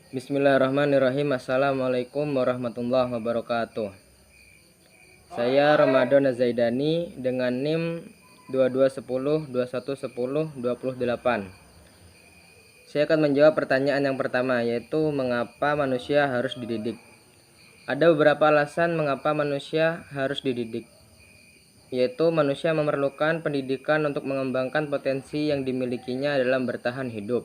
Bismillahirrahmanirrahim. Assalamualaikum warahmatullahi wabarakatuh. Saya Ramadan Zaidani dengan NIM 2210211028. Saya akan menjawab pertanyaan yang pertama, yaitu mengapa manusia harus dididik. Ada beberapa alasan mengapa manusia harus dididik, yaitu manusia memerlukan pendidikan untuk mengembangkan potensi yang dimilikinya dalam bertahan hidup,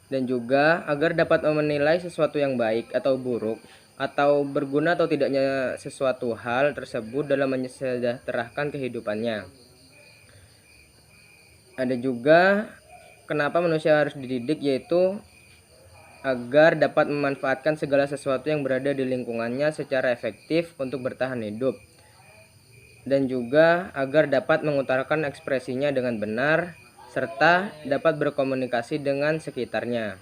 dan juga agar dapat menilai sesuatu yang baik atau buruk, atau berguna atau tidaknya sesuatu hal tersebut dalam mensejahterakan kehidupannya. Ada juga kenapa manusia harus dididik, yaitu agar dapat memanfaatkan segala sesuatu yang berada di lingkungannya secara efektif untuk bertahan hidup, dan juga agar dapat mengutarakan ekspresinya dengan benar serta dapat berkomunikasi dengan sekitarnya.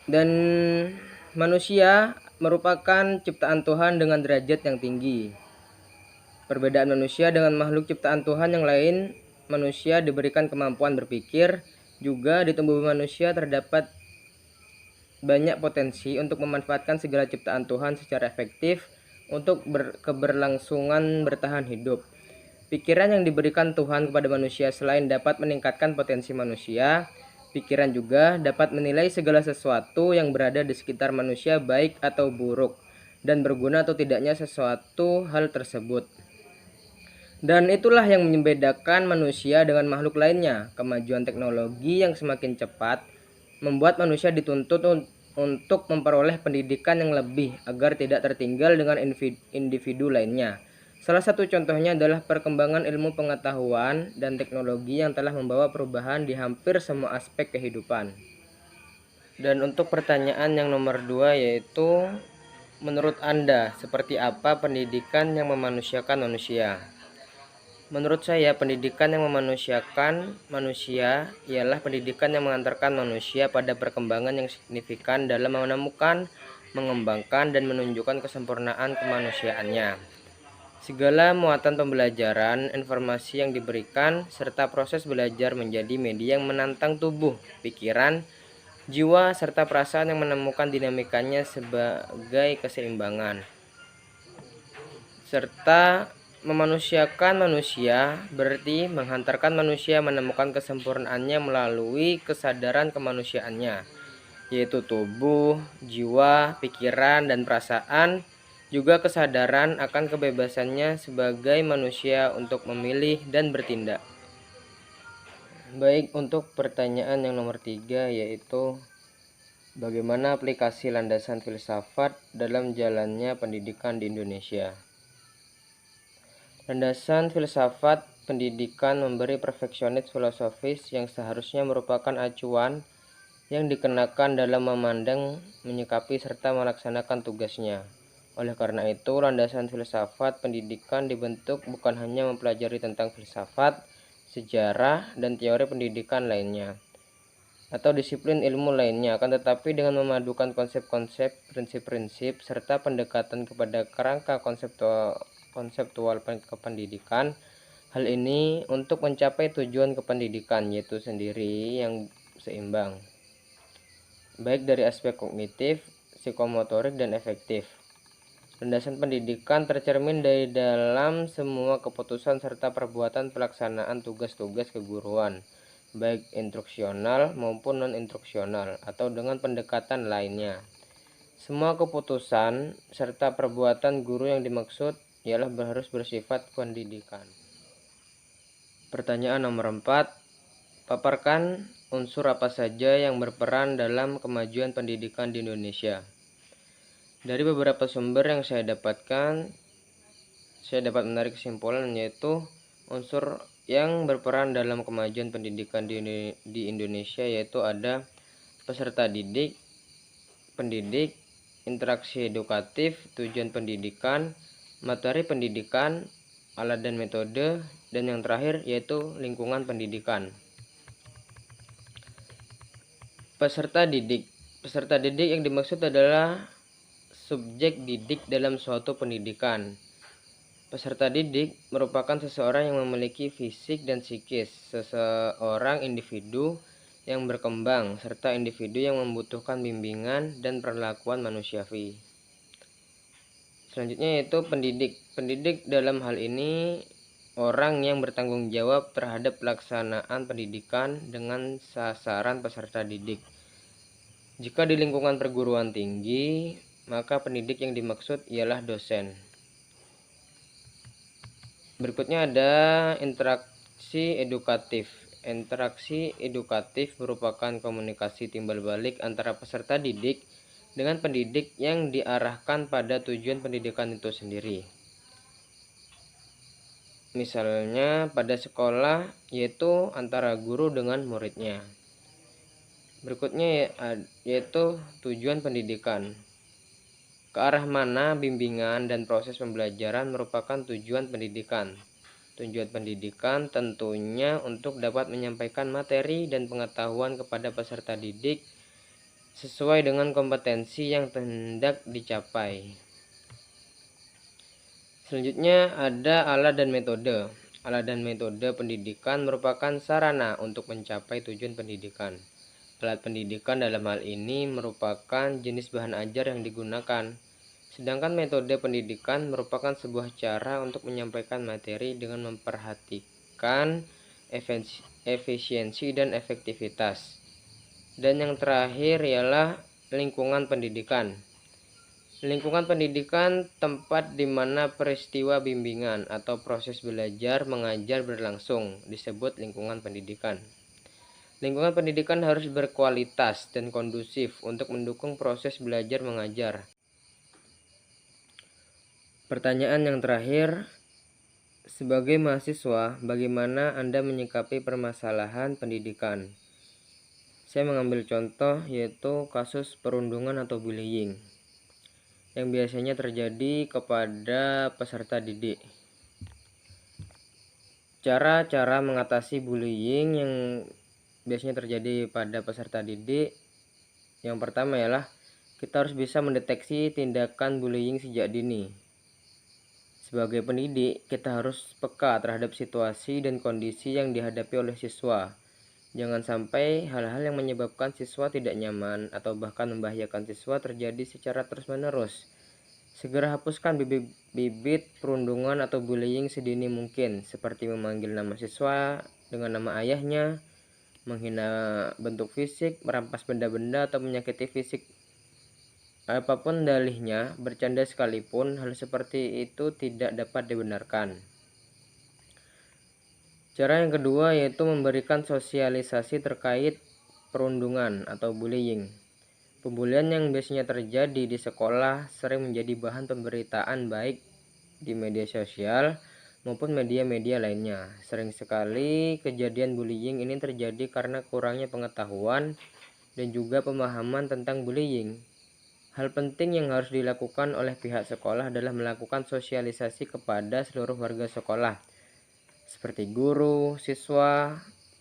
Dan manusia merupakan ciptaan Tuhan dengan derajat yang tinggi. Perbedaan manusia dengan makhluk ciptaan Tuhan yang lain, manusia diberikan kemampuan berpikir. Juga di tubuh manusia terdapat banyak potensi untuk memanfaatkan segala ciptaan Tuhan secara efektif untuk keberlangsungan bertahan hidup. Pikiran yang diberikan Tuhan kepada manusia selain dapat meningkatkan potensi manusia, pikiran juga dapat menilai segala sesuatu yang berada di sekitar manusia baik atau buruk, dan berguna atau tidaknya sesuatu hal tersebut. Dan itulah yang membedakan manusia dengan makhluk lainnya. Kemajuan teknologi yang semakin cepat membuat manusia dituntut untuk memperoleh pendidikan yang lebih agar tidak tertinggal dengan individu lainnya. Salah satu contohnya adalah perkembangan ilmu pengetahuan dan teknologi yang telah membawa perubahan di hampir semua aspek kehidupan. Dan untuk pertanyaan yang nomor 2, yaitu menurut Anda seperti apa pendidikan yang memanusiakan manusia? Menurut saya, pendidikan yang memanusiakan manusia ialah pendidikan yang mengantarkan manusia pada perkembangan yang signifikan dalam menemukan, mengembangkan, dan menunjukkan kesempurnaan kemanusiaannya. Segala muatan pembelajaran, informasi yang diberikan, serta proses belajar menjadi media yang menantang tubuh, pikiran, jiwa, serta perasaan yang menemukan dinamikanya sebagai keseimbangan. Serta memanusiakan manusia berarti menghantarkan manusia menemukan kesempurnaannya melalui kesadaran kemanusiaannya, yaitu tubuh, jiwa, pikiran, dan perasaan, juga kesadaran akan kebebasannya sebagai manusia untuk memilih dan bertindak. Baik, untuk pertanyaan yang nomor 3, yaitu bagaimana aplikasi landasan filsafat dalam jalannya pendidikan di Indonesia. Landasan filsafat pendidikan memberi perfeksionis filosofis yang seharusnya merupakan acuan yang dikenakan dalam memandang, menyikapi, serta melaksanakan tugasnya. Oleh karena itu, landasan filsafat pendidikan dibentuk bukan hanya mempelajari tentang filsafat, sejarah, dan teori pendidikan lainnya, atau disiplin ilmu lainnya, akan tetapi dengan memadukan konsep-konsep, prinsip-prinsip, serta pendekatan kepada kerangka konseptual kependidikan. Hal ini untuk mencapai tujuan kependidikan, yaitu sendiri yang seimbang, baik dari aspek kognitif, psikomotorik, dan efektif. Landasan pendidikan tercermin dari dalam semua keputusan serta perbuatan pelaksanaan tugas-tugas keguruan, baik instruksional maupun non-instruksional, atau dengan pendekatan lainnya. Semua keputusan serta perbuatan guru yang dimaksud ialah harus bersifat pendidikan. Pertanyaan nomor 4, paparkan unsur apa saja yang berperan dalam kemajuan pendidikan di Indonesia. Dari beberapa sumber yang saya dapatkan, saya dapat menarik kesimpulan, yaitu unsur yang berperan dalam kemajuan pendidikan di Indonesia yaitu ada peserta didik, pendidik, interaksi edukatif, tujuan pendidikan, materi pendidikan, alat dan metode, dan yang terakhir yaitu lingkungan pendidikan. Peserta didik. Peserta didik yang dimaksud adalah subjek didik dalam suatu pendidikan. Peserta didik merupakan seseorang yang memiliki fisik dan psikis seseorang individu yang berkembang, serta individu yang membutuhkan bimbingan dan perlakuan manusiawi. Selanjutnya yaitu pendidik. Pendidik dalam hal ini orang yang bertanggung jawab terhadap pelaksanaan pendidikan dengan sasaran peserta didik. Jika di lingkungan perguruan tinggi, maka pendidik yang dimaksud ialah dosen. Berikutnya ada interaksi edukatif. Interaksi edukatif merupakan komunikasi timbal balik antara peserta didik dengan pendidik yang diarahkan pada tujuan pendidikan itu sendiri. Misalnya pada sekolah, yaitu antara guru dengan muridnya. Berikutnya yaitu tujuan pendidikan. Ke arah mana bimbingan dan proses pembelajaran merupakan tujuan pendidikan. Tujuan pendidikan tentunya untuk dapat menyampaikan materi dan pengetahuan kepada peserta didik sesuai dengan kompetensi yang hendak dicapai. Selanjutnya ada alat dan metode. Alat dan metode pendidikan merupakan sarana untuk mencapai tujuan pendidikan. Alat pendidikan dalam hal ini merupakan jenis bahan ajar yang digunakan. Sedangkan metode pendidikan merupakan sebuah cara untuk menyampaikan materi dengan memperhatikan efisiensi dan efektivitas. Dan yang terakhir ialah lingkungan pendidikan. Lingkungan pendidikan tempat di mana peristiwa bimbingan atau proses belajar mengajar berlangsung disebut lingkungan pendidikan. Lingkungan pendidikan harus berkualitas dan kondusif untuk mendukung proses belajar mengajar. Pertanyaan yang terakhir, sebagai mahasiswa, bagaimana Anda menyikapi permasalahan pendidikan? Saya mengambil contoh yaitu kasus perundungan atau bullying yang biasanya terjadi kepada peserta didik. Cara-cara mengatasi bullying yang biasanya terjadi pada peserta didik, yang pertama ialah kita harus bisa mendeteksi tindakan bullying sejak dini. Sebagai pendidik, kita harus peka terhadap situasi dan kondisi yang dihadapi oleh siswa. Jangan sampai hal-hal yang menyebabkan siswa tidak nyaman atau bahkan membahayakan siswa terjadi secara terus-menerus. Segera hapuskan bibit perundungan atau bullying sedini mungkin, seperti memanggil nama siswa dengan nama ayahnya, menghina bentuk fisik, merampas benda-benda atau menyakiti fisik. Apapun dalihnya, bercanda sekalipun, hal seperti itu tidak dapat dibenarkan. Cara yang kedua yaitu memberikan sosialisasi terkait perundungan atau bullying. Pembulian yang biasanya terjadi di sekolah sering menjadi bahan pemberitaan baik di media sosial maupun media-media lainnya. Sering sekali kejadian bullying ini terjadi karena kurangnya pengetahuan dan juga pemahaman tentang bullying. Hal penting yang harus dilakukan oleh pihak sekolah adalah melakukan sosialisasi kepada seluruh warga sekolah, seperti guru, siswa,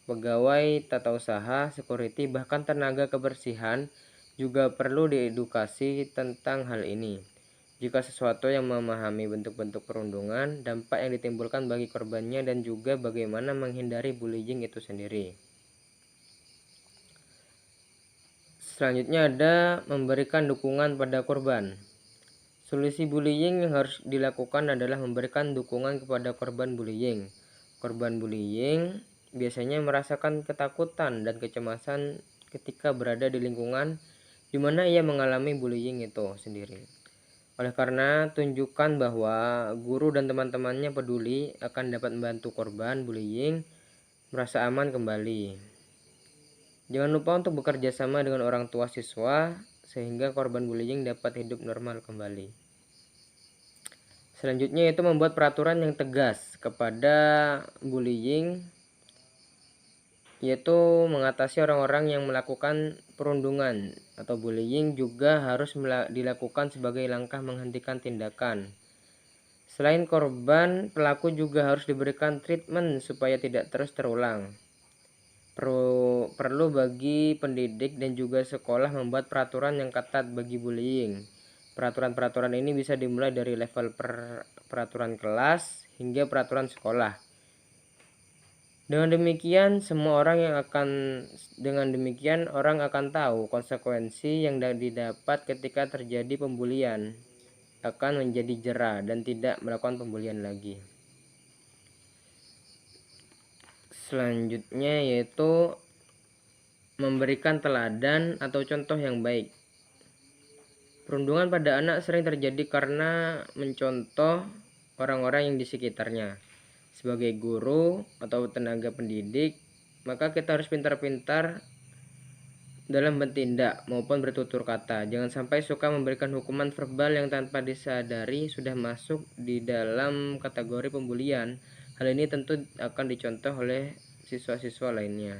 pegawai tata usaha, security, bahkan tenaga kebersihan juga perlu diedukasi tentang hal ini. Jika sesuatu yang memahami bentuk-bentuk perundungan, dampak yang ditimbulkan bagi korbannya, dan juga bagaimana menghindari bullying itu sendiri. Selanjutnya ada memberikan dukungan pada korban. Solusi bullying yang harus dilakukan adalah memberikan dukungan kepada korban bullying. Korban bullying biasanya merasakan ketakutan dan kecemasan ketika berada di lingkungan di mana ia mengalami bullying itu sendiri. Oleh karena tunjukkan bahwa guru dan teman-temannya peduli akan dapat membantu korban bullying merasa aman kembali. Jangan lupa untuk bekerja sama dengan orang tua siswa sehingga korban bullying dapat hidup normal kembali. Selanjutnya yaitu membuat peraturan yang tegas kepada bullying, yaitu mengatasi orang-orang yang melakukan perundungan atau bullying juga harus dilakukan sebagai langkah menghentikan tindakan. Selain korban, pelaku juga harus diberikan treatment supaya tidak terus terulang. Perlu bagi pendidik dan juga sekolah membuat peraturan yang ketat bagi bullying. Peraturan-peraturan ini bisa dimulai dari level peraturan kelas hingga peraturan sekolah. Dengan demikian orang akan tahu konsekuensi yang didapat ketika terjadi pembulian, akan menjadi jera dan tidak melakukan pembulian lagi. Selanjutnya yaitu memberikan teladan atau contoh yang baik. Perundungan pada anak sering terjadi karena mencontoh orang-orang yang di sekitarnya. Sebagai guru atau tenaga pendidik, maka kita harus pintar-pintar dalam bertindak maupun bertutur kata. Jangan sampai suka memberikan hukuman verbal yang tanpa disadari sudah masuk di dalam kategori pembulian. Hal ini tentu akan dicontoh oleh siswa-siswa lainnya.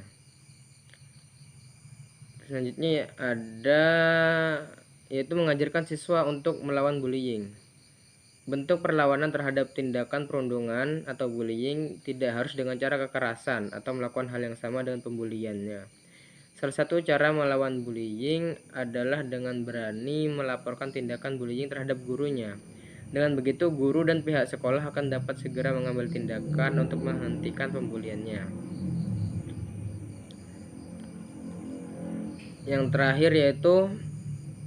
Selanjutnya ada yaitu mengajarkan siswa untuk melawan bullying. Bentuk perlawanan terhadap tindakan perundungan atau bullying tidak harus dengan cara kekerasan atau melakukan hal yang sama dengan pembuliannya. Salah satu cara melawan bullying adalah dengan berani melaporkan tindakan bullying terhadap gurunya. Dengan begitu, guru dan pihak sekolah akan dapat segera mengambil tindakan untuk menghentikan pembuliannya. Yang terakhir yaitu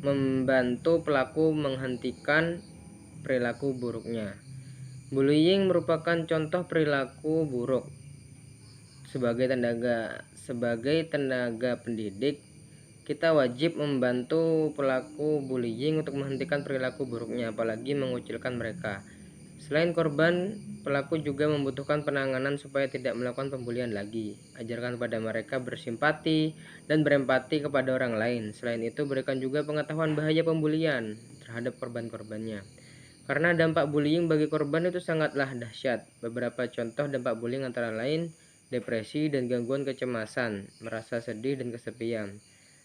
membantu pelaku menghentikan perilaku buruknya. Bullying merupakan contoh perilaku buruk. Sebagai tenaga pendidik, kita wajib membantu pelaku bullying untuk menghentikan perilaku buruknya, apalagi mengucilkan mereka. Selain korban, pelaku juga membutuhkan penanganan supaya tidak melakukan pembulian lagi. Ajarkan kepada mereka bersimpati dan berempati kepada orang lain. Selain itu, berikan juga pengetahuan bahaya pembulian terhadap korban-korbannya. Karena dampak bullying bagi korban itu sangatlah dahsyat. Beberapa contoh dampak bullying antara lain depresi dan gangguan kecemasan, merasa sedih dan kesepian.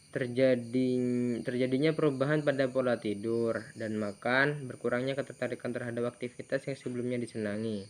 Terjadinya perubahan pada pola tidur dan makan, berkurangnya ketertarikan terhadap aktivitas yang sebelumnya disenangi.